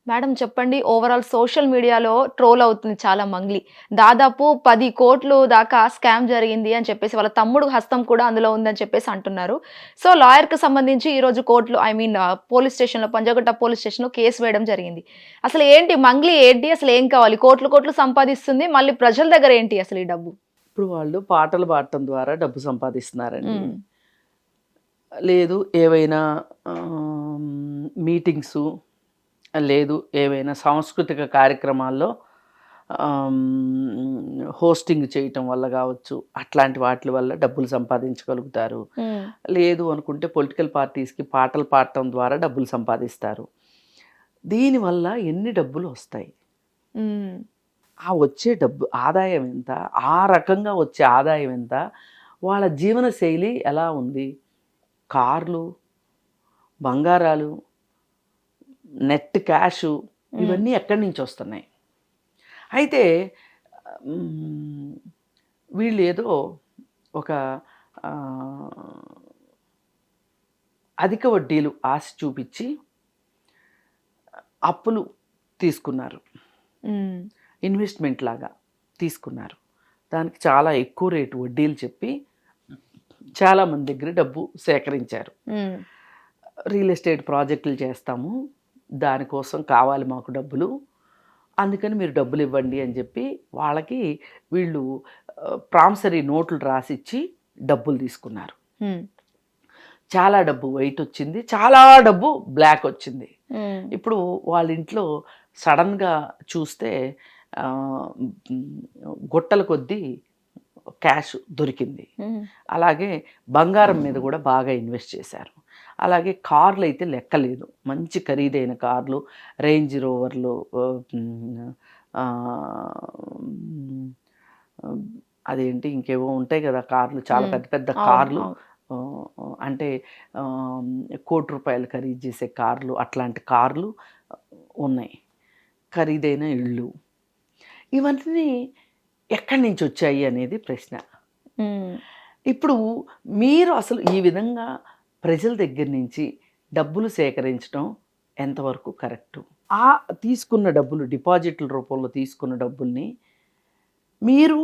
Madam చెప్పండి. Overall social మీడియాలో troll అవుతుంది చాలా మంగ్లీ. దాదాపు 10 కోట్లు దాకా స్కామ్ జరిగింది అని చెప్పేసి వాళ్ళ తమ్ముడు హస్తం కూడా అందులో ఉందని చెప్పేసి అంటున్నారు. సో, లాయర్‌కి సంబంధించి ఈరోజు కోర్ట్‌లో పోలీస్ స్టేషన్‌లో పంజాగుట్ట పోలీస్ స్టేషన్‌లో కేసు వేయడం జరిగింది. అసలు ఏంటి మంగ్లీ ఏంటి? అసలు ఏం కావాలి? కోట్లు కోట్లు సంపాదిస్తుంది. మళ్ళీ ప్రజల దగ్గర ఏంటి అసలు ఈ డబ్బు? ఇప్పుడు వాళ్ళు పాటలు పాడటం ద్వారా డబ్బు సంపాదిస్తున్నారండి. హ్మ్. లేదు ఏవైనా మీటింగ్సు, లేదు ఏవైనా సాంస్కృతిక కార్యక్రమాల్లో హోస్టింగ్ చేయటం వల్ల కావచ్చు, అట్లాంటి వాటి వల్ల డబ్బులు సంపాదించగలుగుతారు. హ్మ్. లేదు అనుకుంటే పొలిటికల్ పార్టీస్కి పాటలు పాడటం ద్వారా డబ్బులు సంపాదిస్తారు. దీనివల్ల ఎన్ని డబ్బులు వస్తాయి? హ్మ్. ఆ వచ్చే డబ్బు ఆదాయం ఎంత? ఆ రకంగా వచ్చే ఆదాయం ఎంత? వాళ్ళ జీవన శైలి ఎలా ఉంది? కార్లు, బంగారాలు, నెట్ క్యాషు ఇవన్నీ ఎక్కడి నుంచి వస్తున్నాయి? అయితే వీళ్ళు ఏదో ఒక అధిక వడ్డీలు ఆశ చూపించి అప్పులు తీసుకున్నారు. ఇన్వెస్ట్మెంట్ లాగా తీసుకున్నారు. దానికి చాలా ఎక్కువ రేటు వడ్డీలు చెప్పి చాలామంది దగ్గర డబ్బు సేకరించారు. రియల్ ఎస్టేట్ ప్రాజెక్టులు చేస్తాము, దానికోసం కావాలి మాకు డబ్బులు, అందుకని మీరు డబ్బులు ఇవ్వండి అని చెప్పి వాళ్ళకి వీళ్ళు ప్రామిసరీ నోట్లు రాసిచ్చి డబ్బులు తీసుకున్నారు. చాలా డబ్బు వైట్ వచ్చింది, చాలా డబ్బు బ్లాక్ వచ్చింది. ఇప్పుడు వాళ్ళ ఇంట్లో సడన్గా చూస్తే గుట్టల కొద్దీ క్యాష్ దొరికింది. అలాగే బంగారం మీద కూడా బాగా ఇన్వెస్ట్ చేశారు. అలాగే కార్లు అయితే లెక్కలేదు, మంచి ఖరీదైన కార్లు, రేంజ్ రోవర్లు, అదేంటి ఇంకేవో ఉంటాయి కదా కార్లు, చాలా పెద్ద పెద్ద కార్లు, అంటే ₹1,00,00,000 ఖరీదు చేసే కార్లు, అట్లాంటి కార్లు ఉన్నాయి. ఖరీదైన ఇళ్ళు, ఇవన్నీ ఎక్కడి నుంచి వచ్చాయి అనేది ప్రశ్న. ఇప్పుడు మీరు అసలు ఈ విధంగా ప్రజల దగ్గర నుంచి డబ్బులు సేకరించడం ఎంతవరకు కరెక్టు? ఆ తీసుకున్న డబ్బులు, డిపాజిట్ల రూపంలో తీసుకున్న డబ్బుల్ని మీరు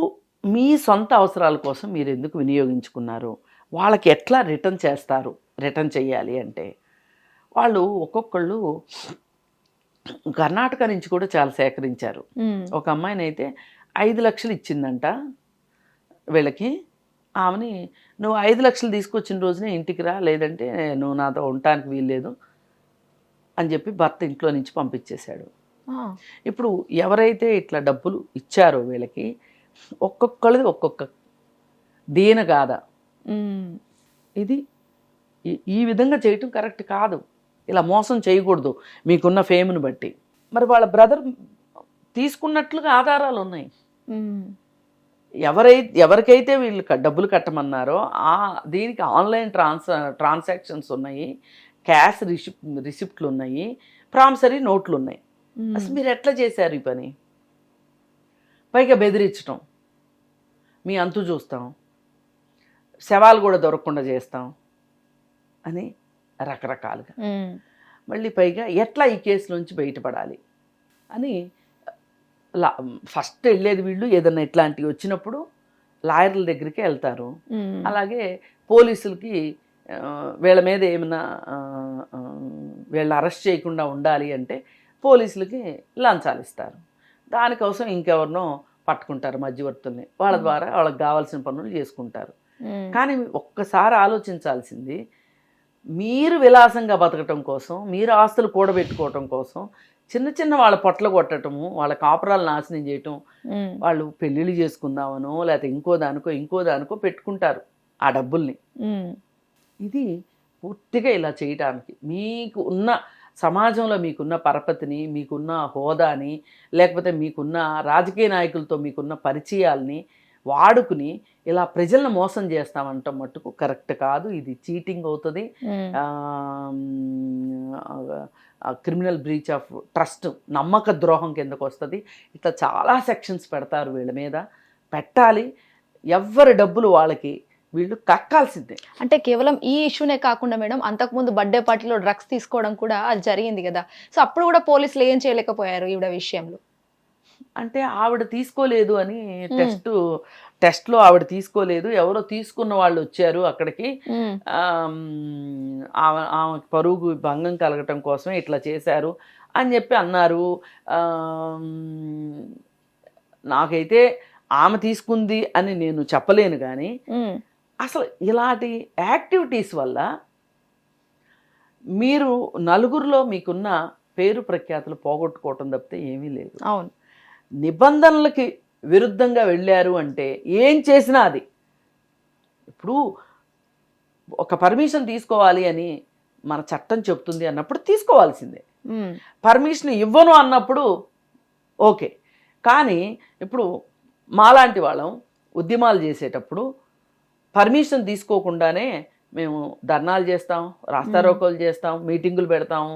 మీ సొంత అవసరాల కోసం మీరు ఎందుకు వినియోగించుకున్నారు? వాళ్ళకి ఎట్లా రిటర్న్ చేస్తారు? రిటర్న్ చేయాలి అంటే వాళ్ళు ఒక్కొక్కళ్ళు కర్ణాటక నుంచి కూడా చాలా సేకరించారు. ఒక అమ్మాయిని అయితే 5 లక్షలు ఇచ్చిందంట వీళ్ళకి. ఆమెని నువ్వు 5 లక్షలు తీసుకొచ్చిన రోజునే ఇంటికి రా, లేదంటే నువ్వు నాతో ఉండటానికి వీల్లేదు అని చెప్పి భర్త ఇంట్లో నుంచి పంపించేశాడు. ఇప్పుడు ఎవరైతే ఇట్లా డబ్బులు ఇచ్చారో వీళ్ళకి ఒక్కొక్కళ్ళది ఒక్కొక్క దీనగాథ. ఇది ఈ విధంగా చేయటం కరెక్ట్ కాదు. ఇలా మోసం చేయకూడదు మీకున్న ఫేమ్ను బట్టి. మరి వాళ్ళ బ్రదర్ తీసుకున్నట్లుగా ఆధారాలు ఉన్నాయి. ఎవరికైతే వీళ్ళు డబ్బులు కట్టమన్నారో దీనికి ఆన్లైన్ ట్రాన్సాక్షన్స్ ఉన్నాయి, క్యాష్ రిసిప్ట్లు ఉన్నాయి, ప్రామిసరీ నోట్లు ఉన్నాయి. అసలు మీరు ఎట్లా చేశారు ఈ పని? పైగా బెదిరించటం, మీ అంతు చూస్తాం, శవాలు కూడా దొరకకుండా చేస్తాం అని రకరకాలుగా. మళ్ళీ పైగా ఎట్లా ఈ కేసు నుంచి బయటపడాలి అని ఫస్ట్ వెళ్ళేది వీళ్ళు. ఏదన్నా ఇట్లాంటివి వచ్చినప్పుడు లాయర్ల దగ్గరికి వెళ్తారు. అలాగే పోలీసులకి వీళ్ళ మీద ఏమైనా వీళ్ళని అరెస్ట్ చేయకుండా ఉండాలి అంటే పోలీసులకి లంచాలు ఇస్తారు. దానికోసం ఇంకెవరినో పట్టుకుంటారు మధ్యవర్తుల్ని, వాళ్ళ ద్వారా వాళ్ళకి కావాల్సిన పనులు చేసుకుంటారు. కానీ ఒక్కసారి ఆలోచించాల్సింది, మీరు విలాసంగా బతకటం కోసం, మీరు ఆస్తులు కూడబెట్టుకోవటం కోసం చిన్న చిన్న వాళ్ళ పొట్ల కొట్టడము, వాళ్ళ కాపురాలు నాశనం చేయటం, వాళ్ళు పెళ్ళిళ్ళు చేసుకుందామనో లేకపోతే ఇంకో దానికో పెట్టుకుంటారు ఆ డబ్బుల్ని. ఇది పూర్తిగా ఇలా చేయటానికి మీకు ఉన్న సమాజంలో మీకున్న పరపతిని, మీకున్న హోదాని, లేకపోతే మీకున్న రాజకీయ నాయకులతో మీకున్న పరిచయాల్ని వాడుకుని ఇలా ప్రజలను మోసం చేస్తామంటాం మట్టుకు కరెక్ట్ కాదు. ఇది చీటింగ్ అవుతుంది, క్రిమినల్ బ్రీచ్ ఆఫ్ ట్రస్ట్, నమ్మక ద్రోహం కిందకు వస్తుంది. ఇట్లా చాలా సెక్షన్స్ పెడతారు వీళ్ళ మీద, పెట్టాలి. ఎవరి డబ్బులు వాళ్ళకి వీళ్ళు కక్కాల్సిందే. అంటే కేవలం ఈ ఇష్యూనే కాకుండా మేడం, అంతకుముందు బర్త్డే పార్టీలో డ్రగ్స్ తీసుకోవడం కూడా అది జరిగింది కదా. సో అప్పుడు కూడా పోలీసులు ఏం చేయలేకపోయారు ఈవిడ విషయంలో? అంటే ఆవిడ తీసుకోలేదు అని టెస్ట్లో ఆవిడ తీసుకోలేదు, ఎవరో తీసుకున్న వాళ్ళు వచ్చారు అక్కడికి, ఆమె పరుగు భంగం కలగటం కోసమే ఇట్లా చేశారు అని చెప్పి అన్నారు. నాకైతే ఆమె తీసుకుంది అని నేను చెప్పలేను, కానీ అసలు ఇలాంటి యాక్టివిటీస్ వల్ల మీరు నలుగురిలో మీకున్న పేరు ప్రఖ్యాతులు పోగొట్టుకోవటం తప్పితే ఏమీ లేదు. అవును, నిబంధనలకి విరుద్ధంగా వెళ్ళారు అంటే ఏం చేసినా అది, ఇప్పుడు ఒక పర్మిషన్ తీసుకోవాలి అని మన చట్టం చెప్తుంది అన్నప్పుడు తీసుకోవాల్సిందే. పర్మిషన్ ఇవ్వను అన్నప్పుడు ఓకే. కానీ ఇప్పుడు మాలాంటి వాళ్ళం ఉద్యమాలు చేసేటప్పుడు పర్మిషన్ తీసుకోకుండానే మేము ధర్నాలు చేస్తాం, రాస్తారోకోలు చేస్తాం, మీటింగులు పెడతాము,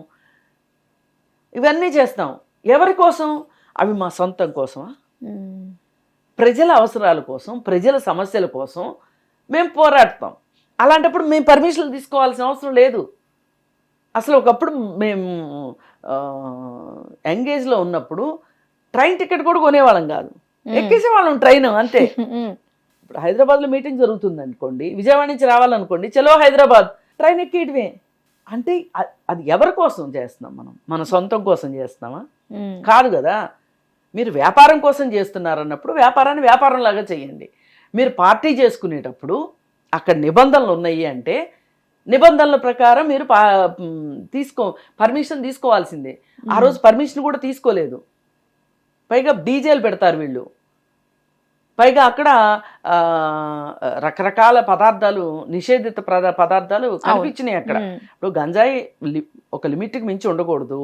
ఇవన్నీ చేస్తాం. ఎవరి కోసం? అవి మా సొంతం కోసమా? ప్రజల అవసరాల కోసం, ప్రజల సమస్యల కోసం మేము పోరాడతాం. అలాంటప్పుడు మేము పర్మిషన్లు తీసుకోవాల్సిన అవసరం లేదు. అసలు ఒకప్పుడు మేము ఎంగేజ్లో ఉన్నప్పుడు ట్రైన్ టికెట్ కూడా కొనేవాళ్ళం కాదు, ఎక్కేసేవాళ్ళం ట్రైన్ అంతే. ఇప్పుడు హైదరాబాద్లో మీటింగ్ జరుగుతుంది అనుకోండి, విజయవాడ నుంచి రావాలనుకోండి, చలో హైదరాబాద్, ట్రైన్ ఎక్కేయడమే. అంటే అది ఎవరి కోసం చేస్తున్నాం? మనం మన సొంతం కోసం చేస్తున్నామా? కాదు కదా. మీరు వ్యాపారం కోసం చేస్తున్నారన్నప్పుడు వ్యాపారాన్ని వ్యాపారంలాగా చేయండి. మీరు పార్టీ చేసుకునేటప్పుడు అక్కడ నిబంధనలు ఉన్నాయి అంటే నిబంధనల ప్రకారం మీరు పర్మిషన్ తీసుకోవాల్సిందే. ఆ రోజు పర్మిషన్ కూడా తీసుకోలేదు. పైగా డీజేలు పెడతారు వీళ్ళు. పైగా అక్కడ రకరకాల పదార్థాలు, నిషేధిత పదార్థాలు కనిపించినాయి అక్కడ. ఇప్పుడు గంజాయి ఒక లిమిట్కి మించి ఉండకూడదు,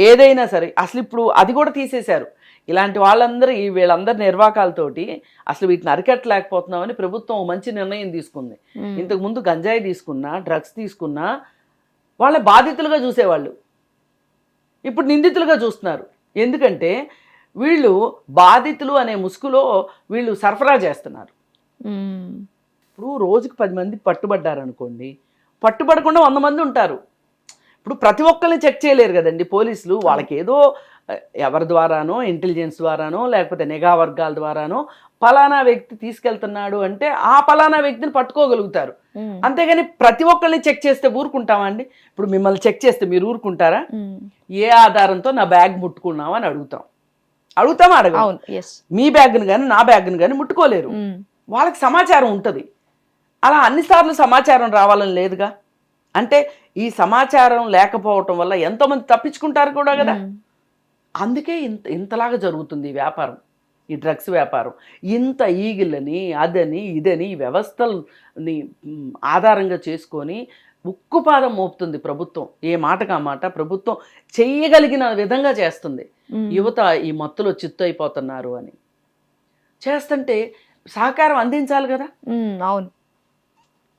ఏదైనా సరే. అసలు ఇప్పుడు అది కూడా తీసేశారు. ఇలాంటి వాళ్ళందరూ వీళ్ళందరి నిర్వాకాలతోటి అసలు వీటిని అరికట్టలేకపోతున్నామని ప్రభుత్వం మంచి నిర్ణయం తీసుకుంది. ఇంతకుముందు గంజాయి తీసుకున్నా, డ్రగ్స్ తీసుకున్నా వాళ్ళ బాధితులుగా చూసేవాళ్ళు, ఇప్పుడు నిందితులుగా చూస్తున్నారు. ఎందుకంటే వీళ్ళు బాధితులు అనే ముసుగులో వీళ్ళు సరఫరా చేస్తున్నారు. ఇప్పుడు రోజుకి 10 మంది పట్టుబడ్డారనుకోండి, పట్టుబడకుండా 100 మంది ఉంటారు. ఇప్పుడు ప్రతి ఒక్కరిని చెక్ చేయలేరు కదండి పోలీసులు. వాళ్ళకి ఏదో ఎవరి ద్వారానో, ఇంటెలిజెన్స్ ద్వారానో, లేకపోతే నిఘా వర్గాల ద్వారానో పలానా వ్యక్తి తీసుకెళ్తున్నాడు అంటే ఆ పలానా వ్యక్తిని పట్టుకోగలుగుతారు. అంతేగాని ప్రతి ఒక్కరిని చెక్ చేస్తే ఊరుకుంటామా అండి? ఇప్పుడు మిమ్మల్ని చెక్ చేస్తే మీరు ఊరుకుంటారా? ఏ ఆధారంతో నా బ్యాగ్ ముట్టుకున్నావు అని అడుగుతామా? అడగ. మీ బ్యాగ్ను కానీ నా బ్యాగ్ను కానీ ముట్టుకోలేరు. వాళ్ళకి సమాచారం ఉంటుంది. అలా అన్నిసార్లు సమాచారం రావాలని లేదుగా. అంటే ఈ సమాచారం లేకపోవటం వల్ల ఎంతోమంది తప్పించుకుంటారు కూడా కదా. అందుకే ఇంతలాగా జరుగుతుంది ఈ వ్యాపారం, ఈ డ్రగ్స్ వ్యాపారం. ఇంత ఈగిళ్ళని, అదని, ఇదని, ఈ వ్యవస్థల్ని ఆధారంగా చేసుకొని ఉక్కుపాదం మోపుతుంది ప్రభుత్వం. ఏ మాటకు ఆ మాట ప్రభుత్వం చెయ్యగలిగిన విధంగా చేస్తుంది. యువత ఈ మత్తులో చిత్తు అయిపోతున్నారు అని చేస్తుంటే సహకారం అందించాలి కదా. అవును,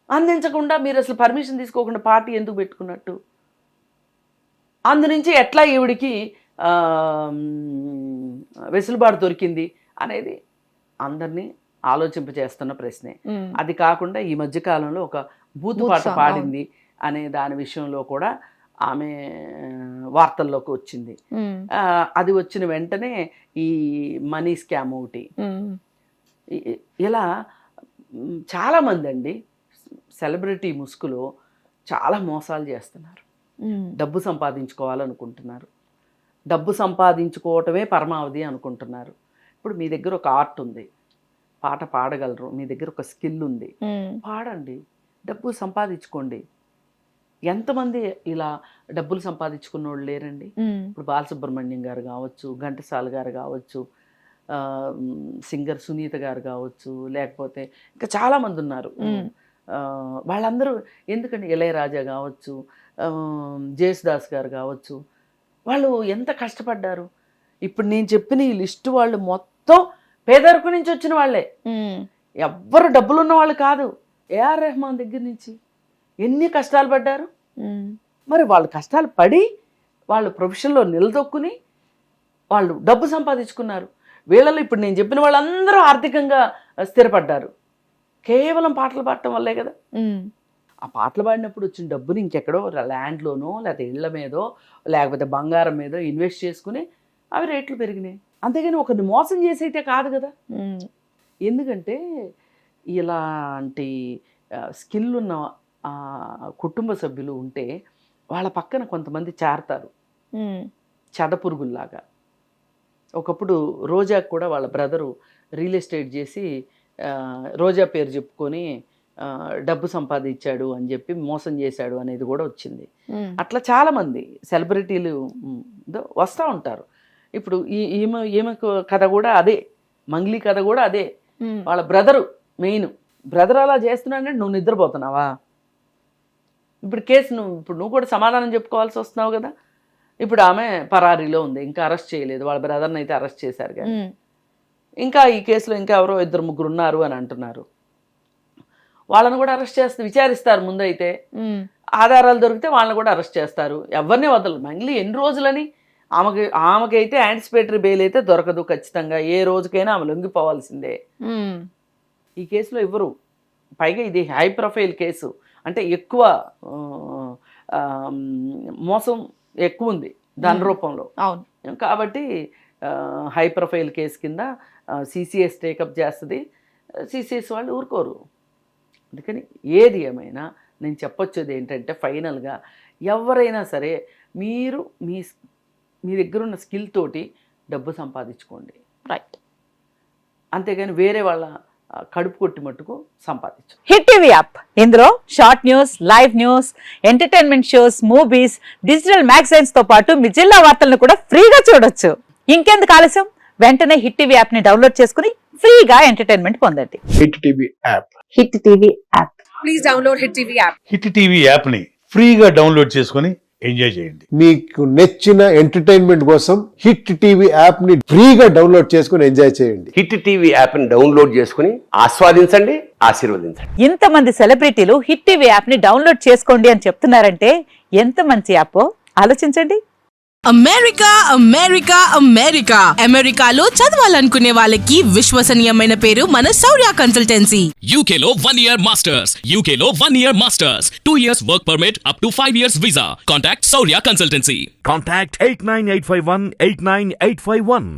అందించకుండా మీరు అసలు పర్మిషన్ తీసుకోకుండా పార్టీ ఎందుకు పెట్టుకున్నట్టు? అందు నుంచి ఎట్లా ఈవిడికి వెసులుబాటు దొరికింది అనేది అందరినీ ఆలోచింపజేస్తున్న ప్రశ్నే. అది కాకుండా ఈ మధ్యకాలంలో ఒక బూతు పాట పాడింది అనే దాని విషయంలో కూడా ఆమె వార్తల్లోకి వచ్చింది. అది వచ్చిన వెంటనే ఈ మనీ స్కామ్ ఒకటి, ఇలా చాలామంది అండి సెలబ్రిటీ ముసుగులో చాలా మోసాలు చేస్తున్నారు. డబ్బు సంపాదించుకోవాలనుకుంటున్నారు, డబ్బు సంపాదించుకోవటమే పరమావధి అనుకుంటున్నారు. ఇప్పుడు మీ దగ్గర ఒక ఆర్ట్ ఉంది, పాట పాడగలరు, మీ దగ్గర ఒక స్కిల్ ఉంది, పాడండి, డబ్బు సంపాదించుకోండి. ఎంతమంది ఇలా డబ్బులు సంపాదించుకున్న వాళ్ళు లేరండి? ఇప్పుడు బాలసుబ్రహ్మణ్యం గారు కావచ్చు, ఘంటసాల గారు కావచ్చు, సింగర్ సునీత గారు కావచ్చు, లేకపోతే ఇంకా చాలామంది ఉన్నారు. వాళ్ళందరూ ఎందుకంటే ఇళయరాజా కావచ్చు, జేసుదాస్ గారు కావచ్చు, వాళ్ళు ఎంత కష్టపడ్డారు. ఇప్పుడు నేను చెప్పిన ఈ లిస్టు వాళ్ళు మొత్తం పేదరికం నుంచి వచ్చిన వాళ్ళే, ఎవ్వరు డబ్బులున్న వాళ్ళు కాదు. ఏఆర్ రెహమాన్ దగ్గర నుంచి ఎన్ని కష్టాలు పడ్డారు. మరి వాళ్ళు కష్టాలు పడి వాళ్ళు ప్రొఫెషన్లో నిలదొక్కుని వాళ్ళు డబ్బు సంపాదించుకున్నారు. వీళ్ళలో ఇప్పుడు నేను చెప్పిన వాళ్ళందరూ ఆర్థికంగా స్థిరపడ్డారు. కేవలం పాటలు పాడటం వల్లే కదా. ఉమ్, ఆ పాటలు పాడినప్పుడు వచ్చిన డబ్బుని ఇంకెక్కడో ల్యాండ్లోనో లేకపోతే ఇళ్ల మీదో లేకపోతే బంగారం మీదో ఇన్వెస్ట్ చేసుకుని అవి రేట్లు పెరిగినాయి. అంతేగాని ఒకరిని మోసం చేసైతే కాదు కదా. ఉమ్, ఎందుకంటే ఇలాంటి స్కిల్ ఉన్న కుటుంబ సభ్యులు ఉంటే వాళ్ళ పక్కన కొంతమంది చేరతారు ఉమ్, చెదపురుగుల్లాగా. ఒకప్పుడు రోజాకు కూడా వాళ్ళ బ్రదరు రియల్ ఎస్టేట్ చేసి రోజా పేరు చెప్పుకొని డబ్బు సంపాదించాడు అని చెప్పి మోసం చేశాడు అనేది కూడా వచ్చింది. ఉమ్, అట్లా చాలామంది సెలబ్రిటీలు వస్తూ ఉంటారు. ఇప్పుడు ఈమె కథ కూడా అదే, మంగ్లీ కథ కూడా అదే. ఉమ్, వాళ్ళ బ్రదరు మెయిన్, బ్రదర్ అలా చేస్తున్నాడంటే నువ్వు నిద్రపోతున్నావా? ఇప్పుడు కేసు నువ్వు కూడా సమాధానం చెప్పుకోవాల్సి వస్తున్నావు కదా. ఇప్పుడు ఆమె పరారీలో ఉంది, ఇంకా అరెస్ట్ చేయలేదు. వాళ్ళ బ్రదర్ని అయితే అరెస్ట్ చేశారు కానీ ఉమ్, ఇంకా ఈ కేసులో ఇంకా ఎవరో 2-3 ఉన్నారు అని అంటున్నారు. వాళ్ళని కూడా అరెస్ట్ చేస్తే విచారిస్తారు ముందైతే. ఉమ్, ఆధారాలు దొరికితే వాళ్ళని కూడా అరెస్ట్ చేస్తారు. ఎవరిని వదలరు. మంగ్లీ ఎన్ని రోజులని ఆమెకైతే యాంటిసిపేటరీ బెయిల్ అయితే దొరకదు ఖచ్చితంగా. ఏ రోజుకైనా ఆమె లొంగిపోవాల్సిందే. ఉమ్, ఈ కేసులో ఇవ్వరు. పైగా ఇది హై ప్రొఫైల్ కేసు, అంటే ఎక్కువ మోసం ఎక్కువ ఉంది దాని రూపంలో. అవును. కాబట్టి హై ప్రొఫైల్ కేసు కింద సిసిఎస్ టేకప్ చేస్తుంది. సిసిఎస్ వాళ్ళు ఊరుకోరు. అందుకని ఏది ఏమైనా నేను చెప్పొచ్చేది ఏంటంటే ఫైనల్గా ఎవరైనా సరే మీరు మీ దగ్గర ఉన్న స్కిల్ తోటి డబ్బు సంపాదించుకోండి. రైట్. అంతేగాని వేరే వాళ్ళ కడుపు కొట్టి మట్టుకు సంపాదించు. హిట్ టీవీ యాప్, ఇందులో short news, live news, entertainment shows, movies, digital magazines తో పాటు మీ జిల్లా వార్తలను కూడా ఫ్రీగా చూడొచ్చు. ఇంకెందుకు ఆలస్యం, వెంటనే హిట్ టీవీ యాప్ ని డౌన్లోడ్ చేసుకుని ఫ్రీగా ఎంటర్టైన్మెంట్ పొందండి. Hit TV app. Hit TV app. Please download hit TV app. Hit TV app ని ఫ్రీగా డౌన్లోడ్ చేసుకొని ఎంజాయ్ చేయండి. మీకు నచ్చిన ఎంటర్టైన్మెంట్ కోసం హిట్ టీవీ యాప్ ని ఫ్రీగా డౌన్లోడ్ చేసుకుని ఎంజాయ్ చేయండి. హిట్ టీవీ యాప్ ని డౌన్లోడ్ చేసుకుని ఆస్వాదించండి, ఆశీర్వదించండి. ఇంతమంది సెలబ్రిటీలు హిట్ టీవీ యాప్ ని డౌన్లోడ్ చేసుకోండి అని చెప్తున్నారంటే ఎంత మంచి యాప్ ఆలోచించండి. అమెరికా అమెరికా అమెరికా అమెరికాలో చదవాలనుకునే వాళ్ళకి విశ్వసనీయమైన పేరు మన శౌర్య కన్సల్టెన్సీ. UK లో 1 year masters. UK లో 1 year masters. 2 years work permit up to 5 years visa. Contact Saurya Consultancy. Contact 89851 89851.